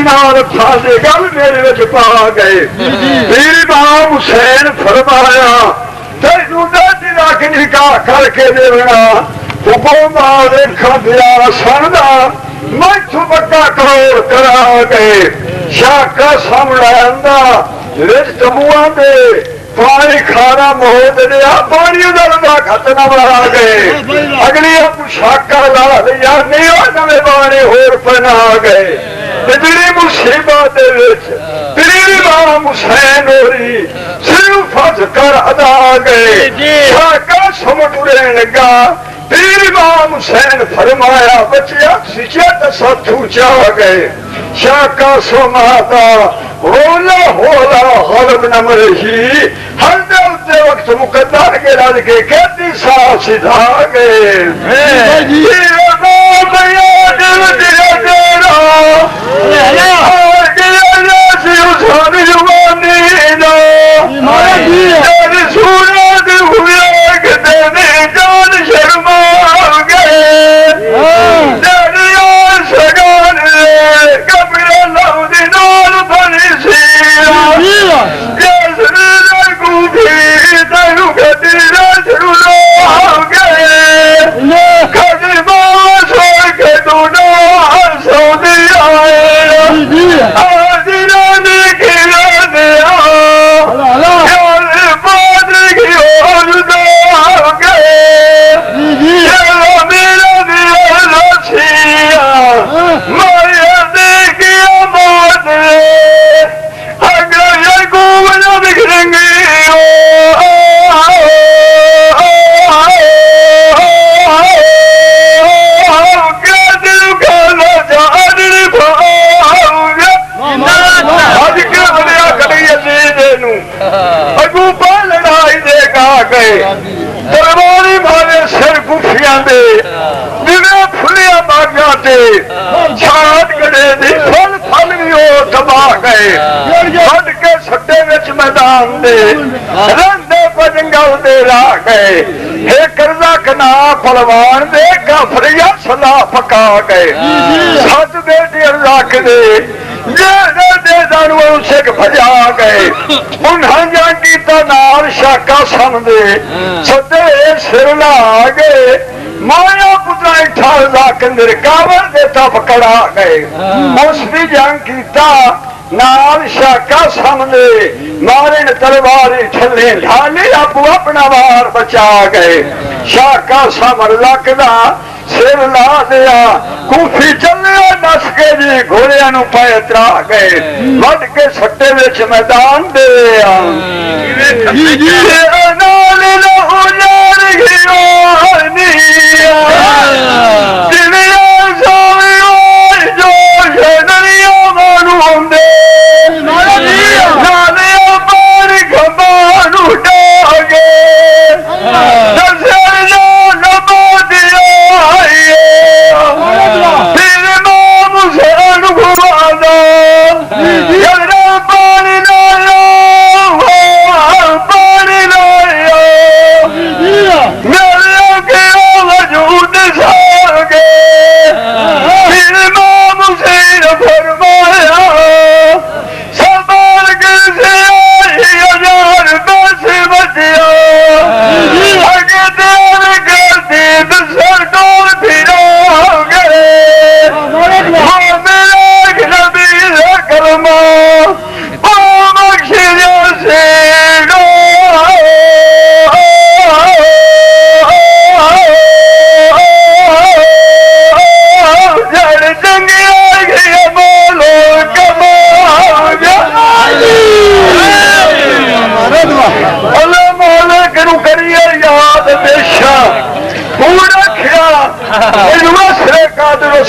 नाल फादे गल मेरे विच पा गए। पीर इमाम हुसैन फरमाया तैनू दादी रख निकाह करके देना हुकुम देखा दिया सुनदा मैथों बड़ा करोड़ करा गए। शाका सामने आंदा तमुआ दे पानी खाना मोह दिया पानी उदा खतना बना गए। अगली शाका ला लिया नहीं नवे बाने होर पहना गए। बिजली मुसीबत पीर इमाम हुसैन होरी सिर्फ फज कर अदा गए। शाका समुटने लगा पीर इमाम हुसैन फरमाया बचिया सिचत साथू चा गए। शाका सोमाता होला होला हलब नम रही हर दे वक्त मुकद्दर के राज के कहती सा सिधा गए। दरबारी मारे सिर गुफिया दे फुलिया बागिया छाट गड़े दी फल फल भी दबा गए। छड़ के सट्टे विच मैदान दे रंदे बजंगल दे ला गए। हे करजा कना पलवान दे काफरिया सलाह पका गए। सत बेटी रख दे सिख भजा गए। उन्हें जांगीता नाल शाका समझे सदे सिर ला गए। माया पुत्रा इठा लाकर कावल देता पकड़ा गए। उस भी जंग कीता नाल शाका समझे मारे ने तलवार ठले ढाली आपू अपना वार बचा गए। शाका समर लकदा सिर ला दिया कूफी चले नस के जी घोड़िया पाए तरा गए। वध के सट्टे विच मैदान दे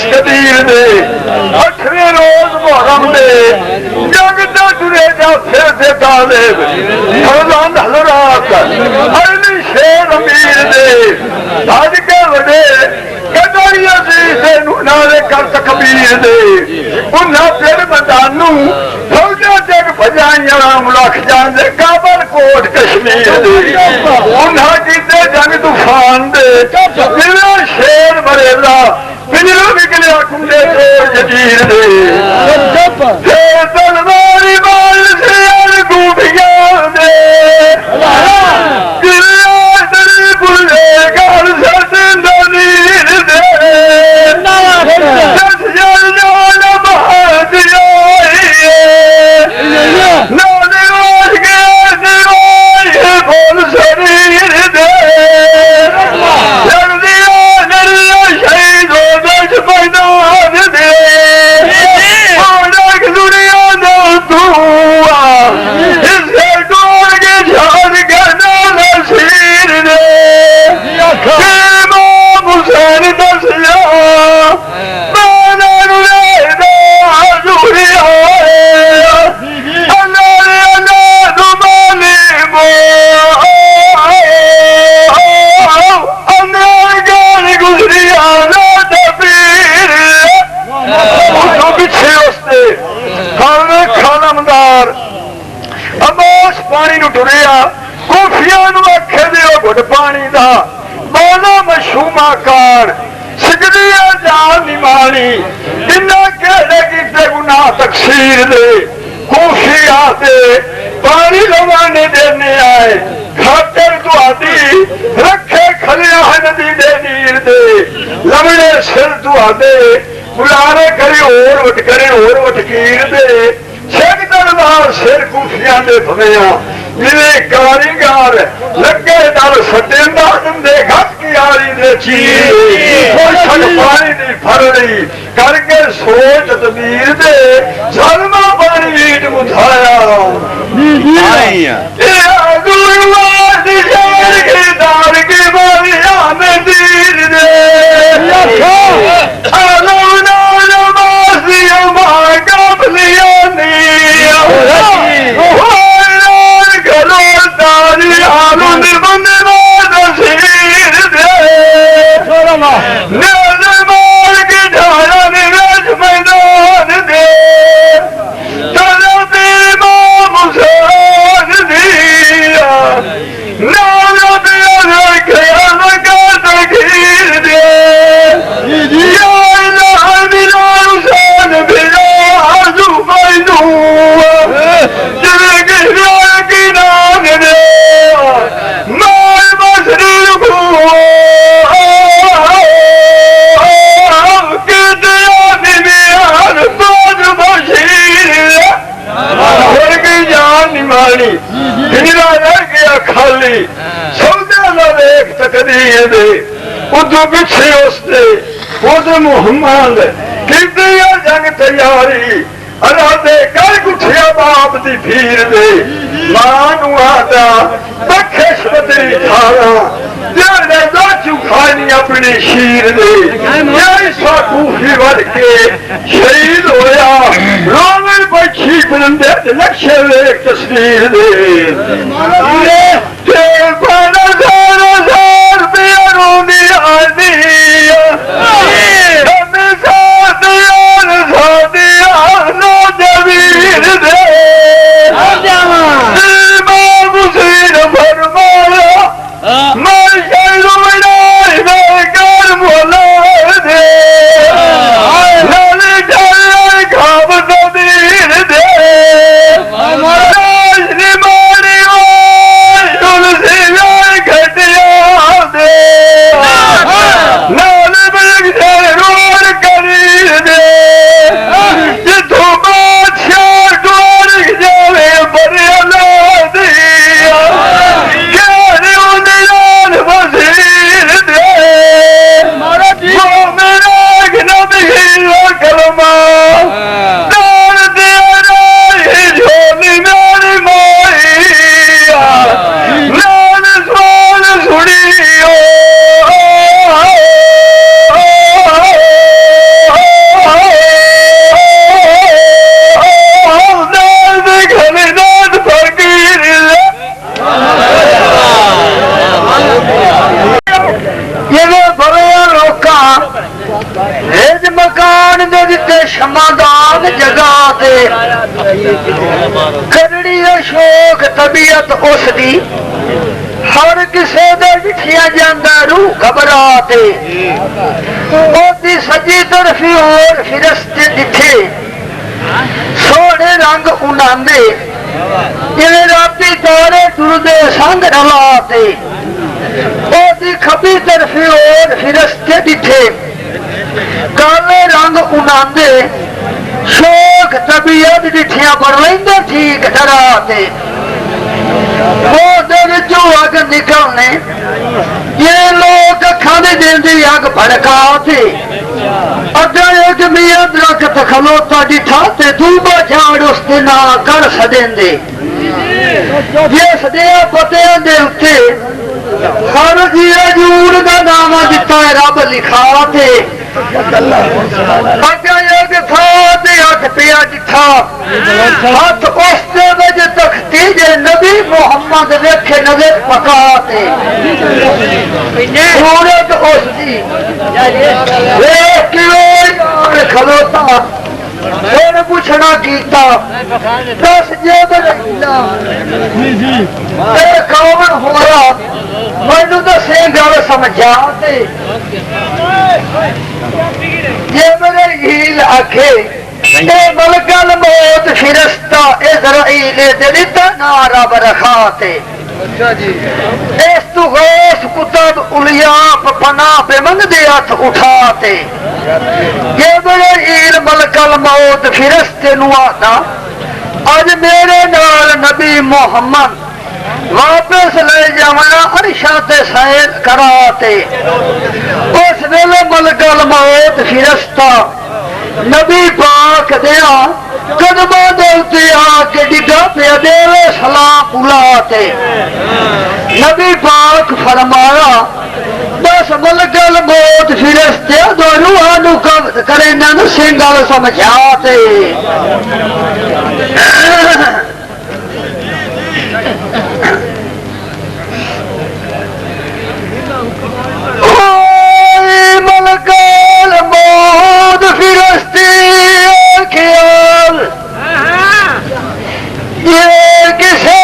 कदीर दे 8वें रोज मुहर्रम दे जगदा तुरे जा फिर दे तालिब फरजान हजरात अली शेर अमीर दे आज के वडे कदरी अजीज दे नाले कर तकबीर दे उन्हां फिर मैदानू फौजा जग भजाइयां मुलख जांदे काबल कोट कश्मीर दे उन्हां कीते जंग तूफान दे जिला शेर बरेला बिजली निकलिया कुंडे तोड़ जजीर दे तुरिया कूफिया आखे दो घुट पानी का बोलो मशूमा कार सिकरिया जान निमानी इन्ना केड़े किते गुनाह तकसीर दे कूफिया दे पानी लवाने देने आए खातर तुहाडी रखे खलिया नदी दे नीर दे लवड़े सिर तुहाडे बुलारे करे और वटकीर दे शेख दरबार सिर कूफिया दे भवेया जिवे कारीगर लगे दल सटेंदा दे घट की आली दे चीर कोई छड़ पानी दी फरड़ी करके सोच तदबीर दे जलमा पानी ईट मुझाया ये गुरुवार दी शेर की दार की बारिया में दीर दे आलोना नमाज़िया मांगा बलिया निया दारी आलू निबंध नसीर दे निर्माण की धारा निवेश मैदान दे तरबी मुसान दिया नाना दिया ख्याल का तकीर दे या हुसैन बिला आजू मैनू जिंदगी नाम दे माल मसरी को के दिया निमियान बोझ बशीर और की जान निमानी हीरा रह गया खाली सौदा ना देख तकदीर दे उदू पिछे उसने उद मुहम्मद की दिया जंग तैयारी अल्लाह दे कर गुठिया बाप दी भीर दे मानू आदा बख्श बदरी थारा जाने दाचू खानी अपनी शीर दे यही साकूफी वध के शहीद होया रोवे पक्षी परिंदे लक्ष्य वेख तस्वीर दे तेरे पाना सारा सार पियारों दी आदि शमादान जगा दे करड़ी शौक तबीयत उसदी हर किसे दे जिठिया जांदा रूह घबरा दे ओदी सजी तरफी और फिरस्ते दिखे सोने रंग उनांदे जिवें राती तारे टुरदे संग रलाते ओदी खबी तरफी और फिरस्ते दिखे काले रंग उनांदे शौक तबीयत डिठिया बरवेंदे ठीक डराते वो दिल जो अग निकलने ये लोग खाने देंदी अग भड़काते अगर एक मियां दरख्त खलोता डिठा ते दूबा झाड़ उसते ना कर सदेंदे ये सदिया पतियां दे उत्ते हर जीरा जूर का नाम दिता है रब लिखा थे हथ पिया जिठा हथ उसते वज तख्ती जे नबी मोहम्मद वेखे नजर पकाते सूरत उसदी खलोता फिर पूछना कीता दस जे कौन होया मैनू दसे गल समझा जे मेरे हील आखे मलकल मौत फिरस्ता इज़राइल दे दिता ना रब रखाते इस तू गौस कुतब उलिया पना पे मन दे हथ उठाते ये मेरे हील मलकल मौत फिरस्ते नु आता अज मेरे नाल नबी मोहम्मद वापस ले जावना अरशा ते सैर कराते उस वेले मलकल मौत फिरस्ता नबी पाक दिया कदमा दे आके डिगा पे देवे सलाम बुलाते नबी पाक फरमाया बस मलकल मौत फिरस्ते दोनों करे नन सिंगल समझाते मलकल मौत फिरस्ते ख्याल ये किसे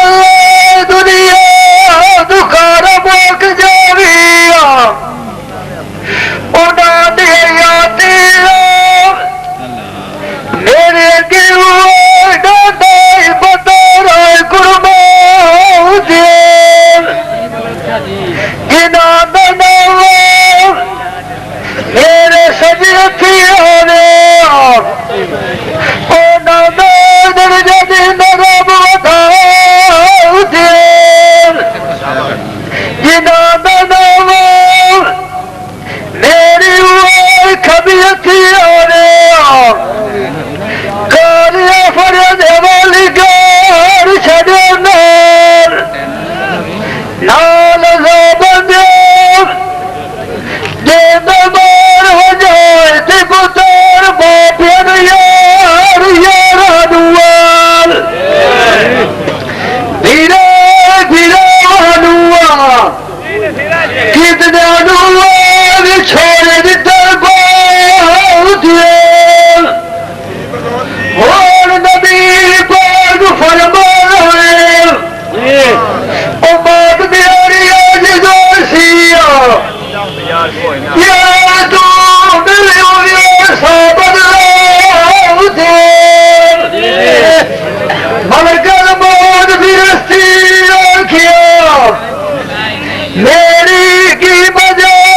दुनिया दुकार बोक जाविया उड़ा दिया मेरे डाटे बतर कुर्बा गिना मेरे सजी मेरी खबी कालिया फरद वाली गार छड़े नाल बंदे जे बीमार हो जाए ते पुत्र बापियन यार यारा दुआल धीरे धीरे अनुआ कितने अनुआ छोड़ दिता और नबी पाक फरमाए ओ बात मेरी आज दोसिया या तो मिले और साबत मलकल मौत फिरस्ती रखिया मेरी की मजाल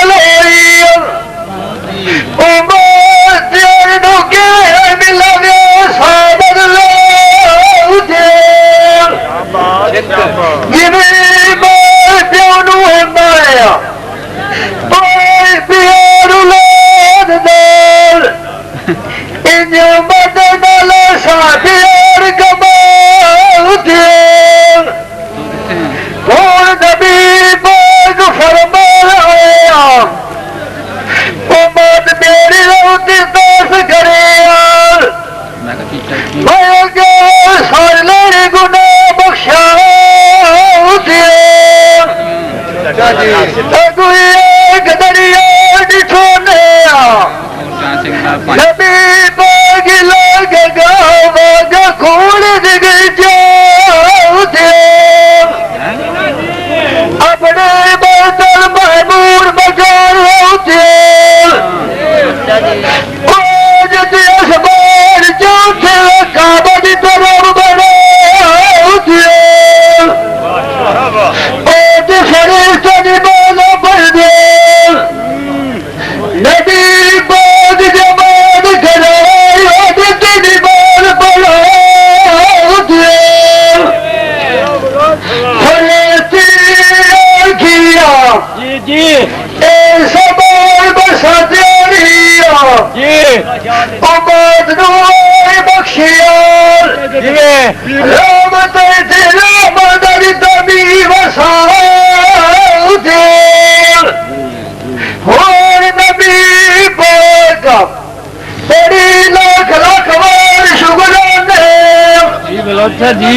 अच्छा जी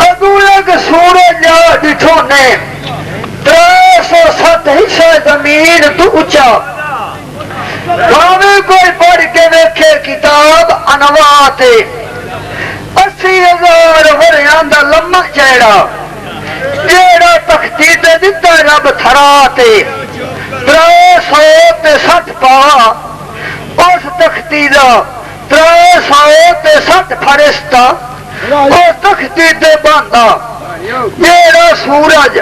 अगू एक सूरज दिठो ने 307 हिस्से जमीन तू ऊंचा भावे कोई पढ़ के देखे किताब अनवाते 80,000 वरियां दा लम्मा चेड़ा जेड़ा तख्ती ते दिता रब थरा ते 360 पा उस तख्ती दा 360 फरिश्ता उस तख्ती ते बंदा जेड़ा सूरज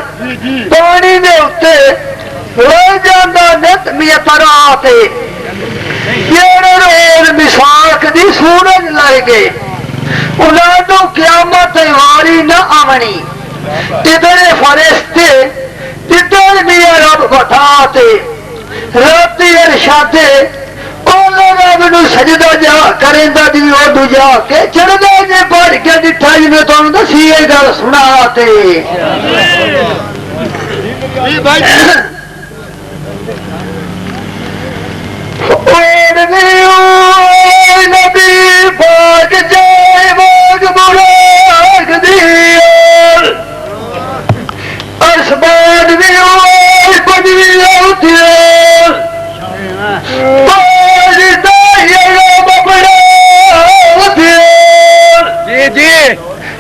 पानी दे उत्ते रो जांदा नित मियतरा ते जेड़े रोज मिसाक दी सूरज लाई गए उन्हें तो क़यामत वारी न आवनी तिधरे फरिश्ते तिधर मिया रब बठाते राती इरशादे रब नू सजदा जा करेंदा दी ओदू जा के चढ़दे जे पढ़ के दिठा जी मैं तुहानू दसी ये गल सुनाते नबी पाक जय बाग मुराद दिया असबाद भी बदली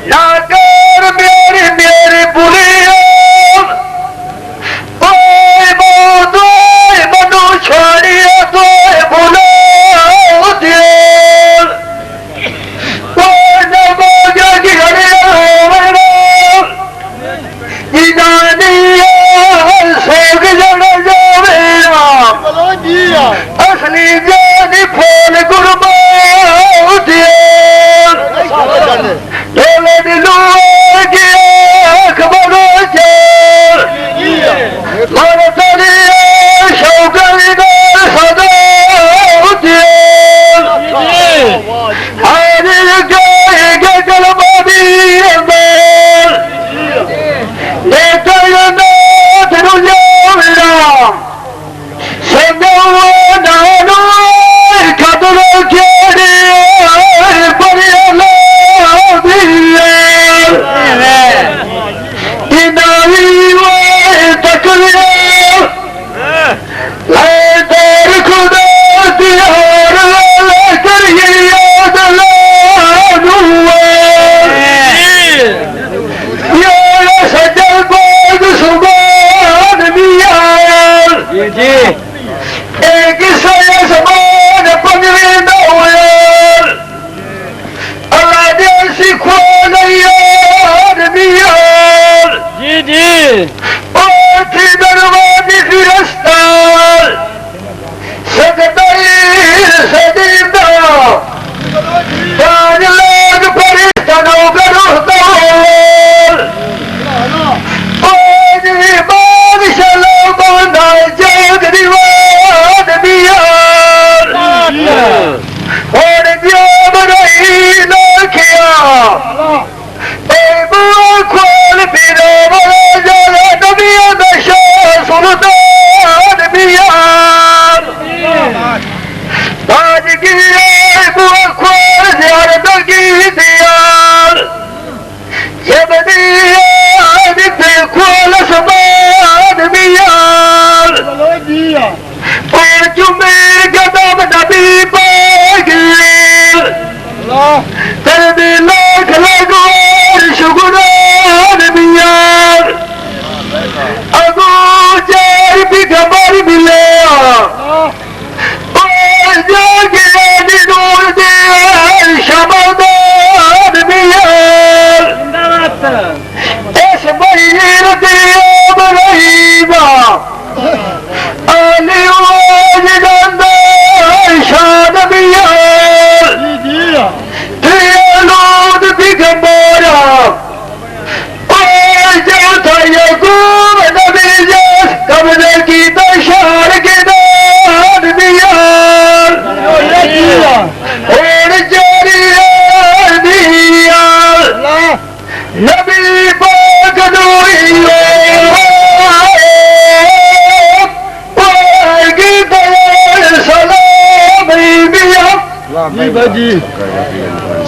नाकर मेरे मेरे बुलिया मनु छोड़िए तो बुला असली जानी फूल गुरमा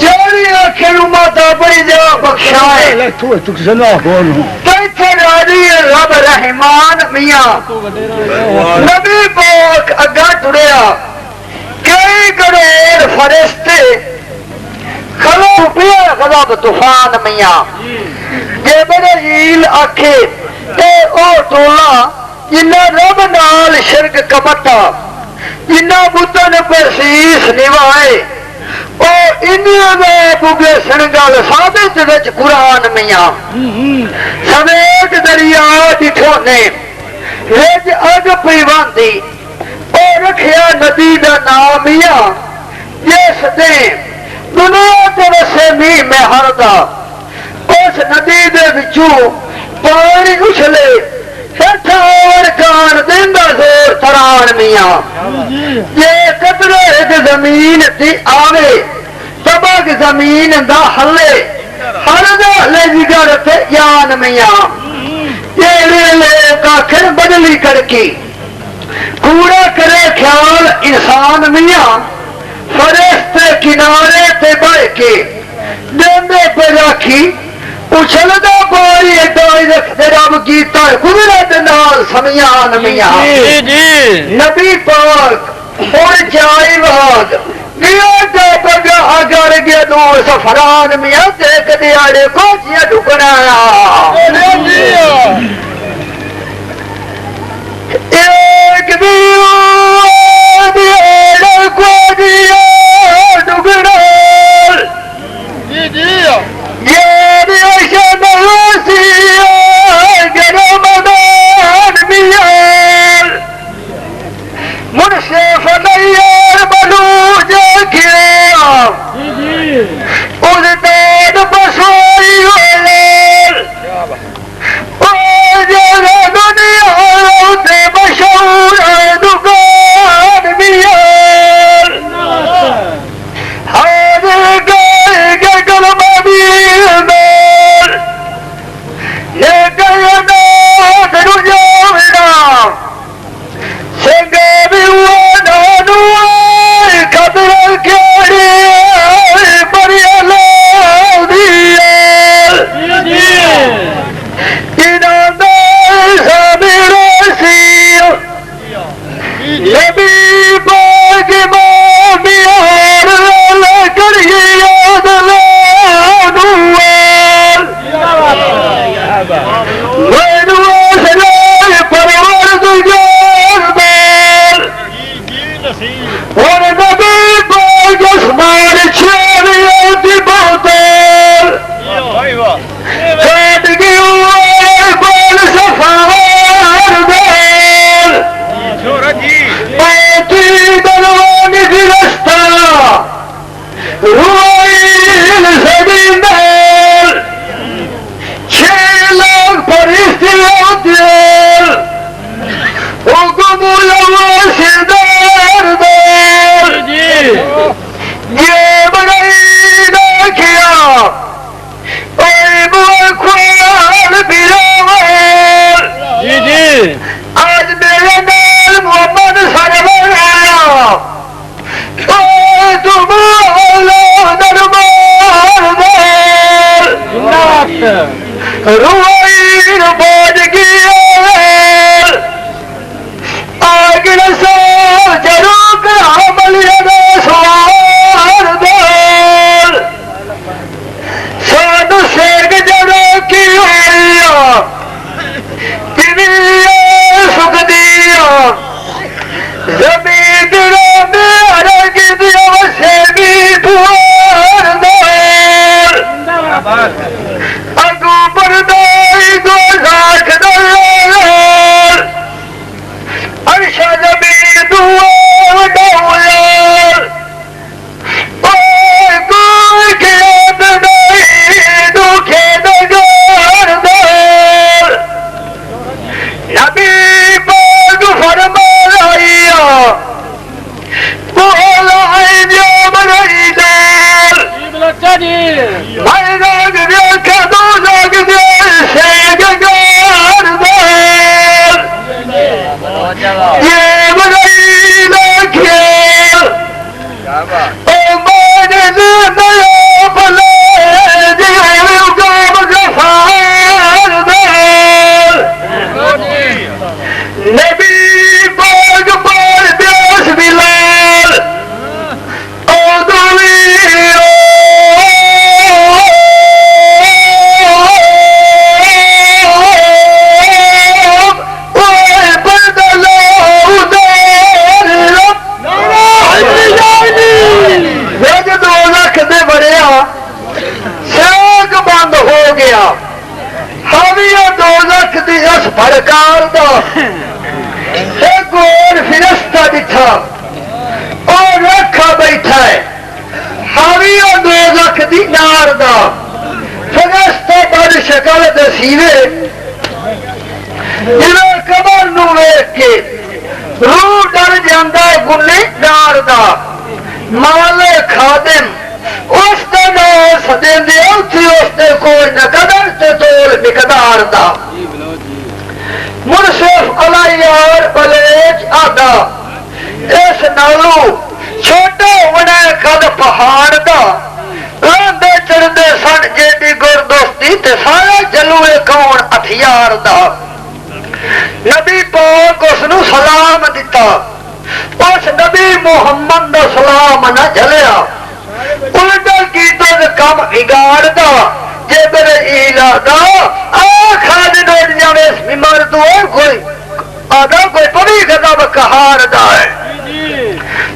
चोरी रखे तेनू माता बड़ी जगह बख्शाए कैसे राजी रब रहमान मियां नबी पाक अग्गा टुरिया कई करोड़ फरिश्ते खलो पिया गजब तूफान मियां जे बड़े हील आखे ते ओ टोला जिन्ना रब नाल शिरक कमता जिन्ना बुतन पर शीस निभाए ओ इंडिया में बुगे सनगल साबित विच कुरान मियां समेत दरिया दिठो ने विच अग पई वांदी ओ रखिया नदी दा नाम मियां जिस दे दुनिया ते वसे मीह में हरदा उस नदी दे विचों पानी उछले कान देंदा जोर तरान मियां ये कतरे एक जमीन ती आवे तबक जमीन दा हले हर दा हले जिगर ते जान मियां ये ले काखर बदली करके कूड़ा करे ख्याल इंसान मियां फरिश्ते किनारे ते बह के देंदे पे राखी उछलदा पानी एडाई रखते रब कीता कुदरत नाल समयान मियां नबी पाक हुण जाई वाद गया जा पगा अगर गया दूर सफरान मियां देख दियाड़े को जिया ढुकना एक दियाड़े को जिया ढुकना हावी दो लख दी उस फड़कार दा गोर फिरस्ता दिखा और रखा बैठा है हावी 2 लख दी नार दा फिरस्ता बड़ शक्ल दसीवे जिवें कबर नू वेख के रूह डर जांदा है गुनेगार दा माले खादिम उसका नाम सदेंदे उसते कोई न कदर ते तोल मिकदार दा मुनसिफ अलायार बलेज आदा इस नालू छोटा होना कद पहाड़ दा लांदे चढ़दे सन जेडी गुरदोस्ती ते सारा जलूए कौन हथियार दा नबी पाक उसनू सलाम दिता उस नबी मुहम्मद दा सलाम न झलिया उल्टा कीता ते कम बिगाड़दा जे मेरे इला दा खालिद उड़ जावे बीमार तो कोई आदा कोई पवी गजब कहार दा है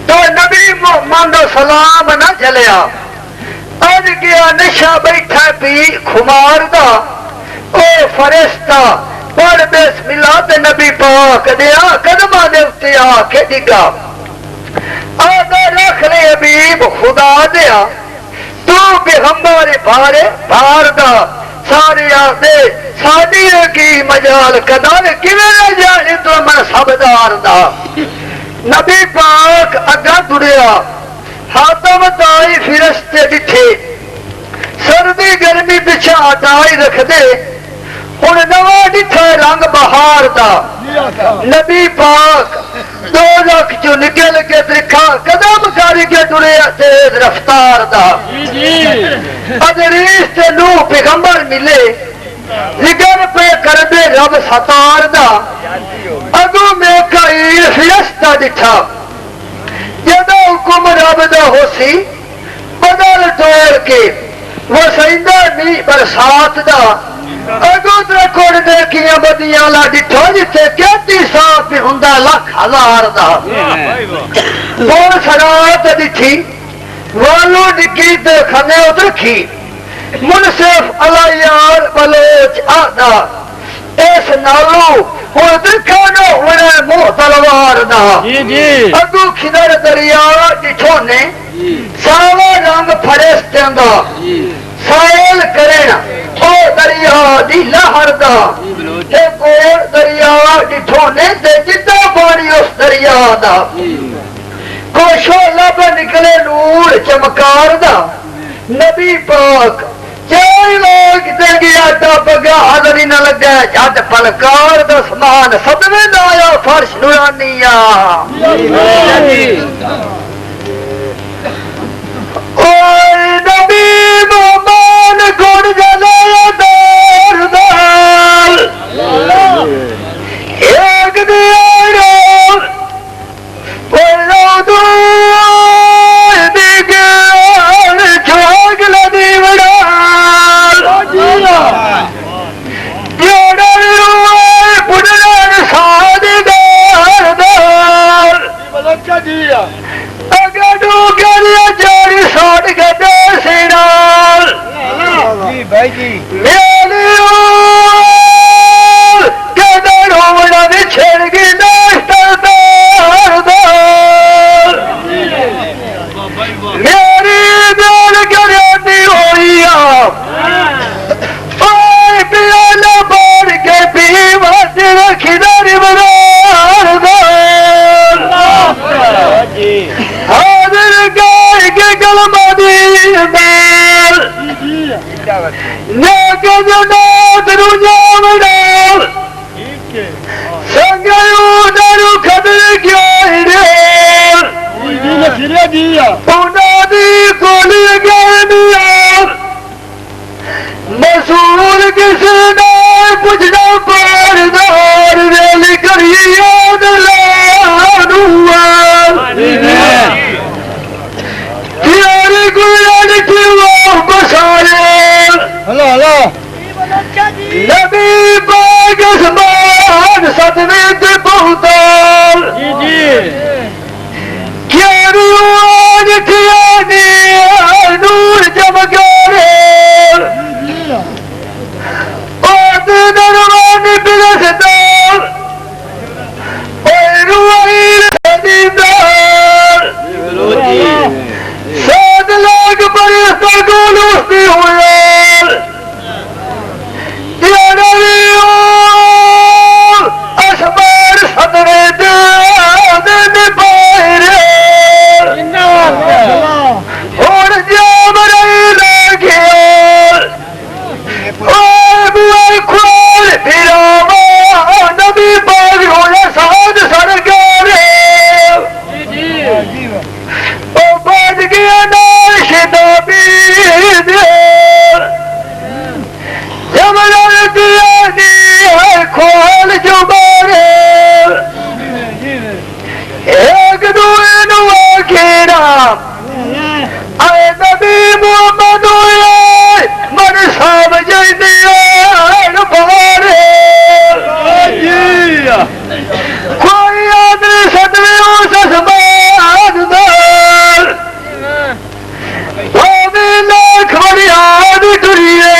तो नबी मुहम्मद दा सलाम न झलिया अज गया नशा बैठा पी खुमार दा ओ फरिश्ता पढ़ बिस्मिल्लाह ते नबी पाक दिया कदमां दे उत्ते आके डिगा आदा रख ले हबीब खुदा दिया तू पैगंबर बारे बार दा सारे आते साडी की मजाल कदर किवें न जाने तो मन सबदार दा नबी पाक अगा तुरिया हातम ताई फिरस्ते दिखे सर्दी गर्मी पिछा हटाई रख दे हुण नवा दिखा रंग बहार दा नबी पाक 2 लख चो निकल के दिखा कदम करके टुरे तेज रफ्तार दा अजरीस ते नूह पैगंबर मिले जिगर पे कर दे रब सतार दा अगू मीकाईल फिरस्ता दिखा जदों हुक्म रब दा होसी बदल तोड़ के वो सैंदा नी बरसात दा अगो कोड़ देखिया बदियां ला डिठो जिथे कहती साफ भी हुंदा लख हजार दा बोल सरात दिखी वालू डिगी ते खने उतरखी मुनसिफ अलायार बलोच आदा इस नालू हुण दिखा नो हुणे मुंह तलवार दा अगू खिदर दरिया डिठो ने सावा रंग फरिश्तियां दा सायल करेना ओ दरिया दी लहर दा ते कोल दरिया डिठो ने ते जिद्दा पानी उस दरिया दा कोशो लब निकले नूर चमकार दा नबी पाक चार लोग ते गया टप गया हाजरी न लगे जद पलकार दा समान सदमे दा आया फर्श नूरानिया ओए नबी मोहम्मद गुण जले दर दाल एक दिया ओए दो दिगल छोग लदी वडाल जोड़न रुए पुडन साद दर दाल बलका दिया अगडू गलिया जोड़ी साड़ के देसिनाल जी भाई जी मेरे कदर होवड़ा ने छेड़ के नाश्ता दार दार मेरी दिल करती होइया ओए पियाला बार के पीवा तेरा खिदार बरार दार हाजिर गाय के गलमा दी दाल नेक जनात रुजावड़ाल संगयू दरु खदर क्यों हिरेल उनादी कोली गैनियाल मसूल किसी ने पुछना पारदार रेली करिए याद लानुआल यारी गुलाल की वो बसाले हेलो हेलो नबी पाक आसमान सदमे ते बहुताल जी जी क्या आज ठियानी नूर चमकारे ओ अगवाई दीदार साध लाख बरस गोल उसकी हुए असबार सदरे दे पायरे और जाम रही लगे बुआई खोल फिरावा नबी पाग होया साध सरकारे ओ बज गया नाशिदा बीद जमल दिया दी खोल जुबारे एक दूए नुआ खेरा आए नबी मोहम्मद मन साब जैदिया बारे कोई आदमी सदमे उस असमान दार भावे लाख बरियाद टुरिए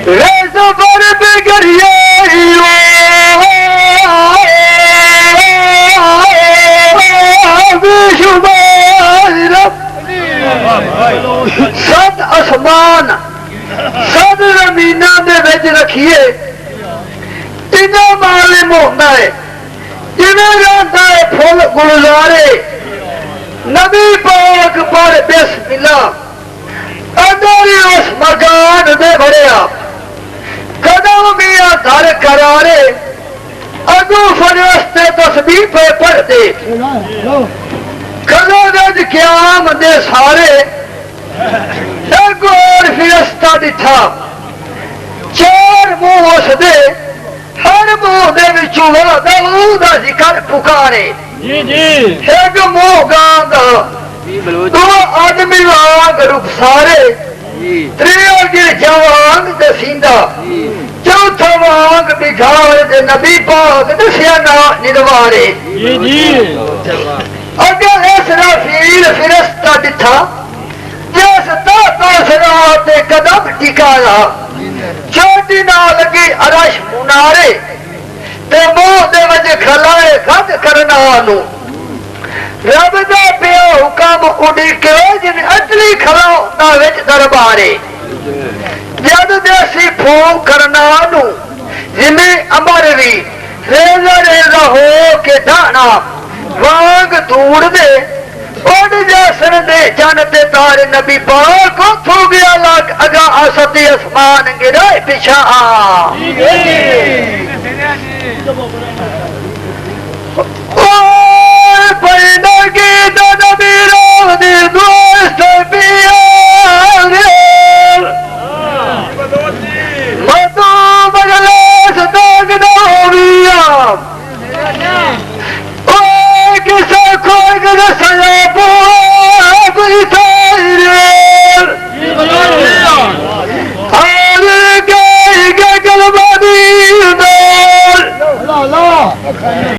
रेज़ पर बिगड़िए सत आसमान सत जमीना दे विच रखिए तिना मालिम होंदा है जिवें रहंदा है फुल गुलजारे नबी पाक पर बिस्मिल्लाह अदरी उस मकान दे भरिया कदम मिया दर करारे अगू फरिश्ते तस्बीह पे पढ़ते कदों क्याम दे सारे एक और फिरस्ता दिखा चार मुंह उसदे हर मुंह दे विचों दा जिक्र पुकारे एक मुंह गांदा दो आदमी वांग रुखसारे त्रिया गिर जवांग दसींदा चौथा वांग बिघार दे नबी पाक दसिया ना निरवारे अगर इसराफील फिरस्ता दिखा जिस ताता सराते कदम टिकाया चोटी ना लगी अरश मुनारे ते मुंह दे वच खलाए खद करना नु रब दा पिया हुक्म उड़ी के जिन अटली खलाओ ना विच दरबारे जद देसी फूक करना नु जिमें अमर भी रेजा रेजा हो के दाना वांग दूर दे उड़ जैसन दे जानते तारे नबी पाक थू गया लाख अगा असती आसमान गिराए पिछा पैदा की नबी रोदी दोस्त पिया मतो बगले सताग नोविया किसे कोई गदा सया कोई तारे आले गए गलबादी दर ला ला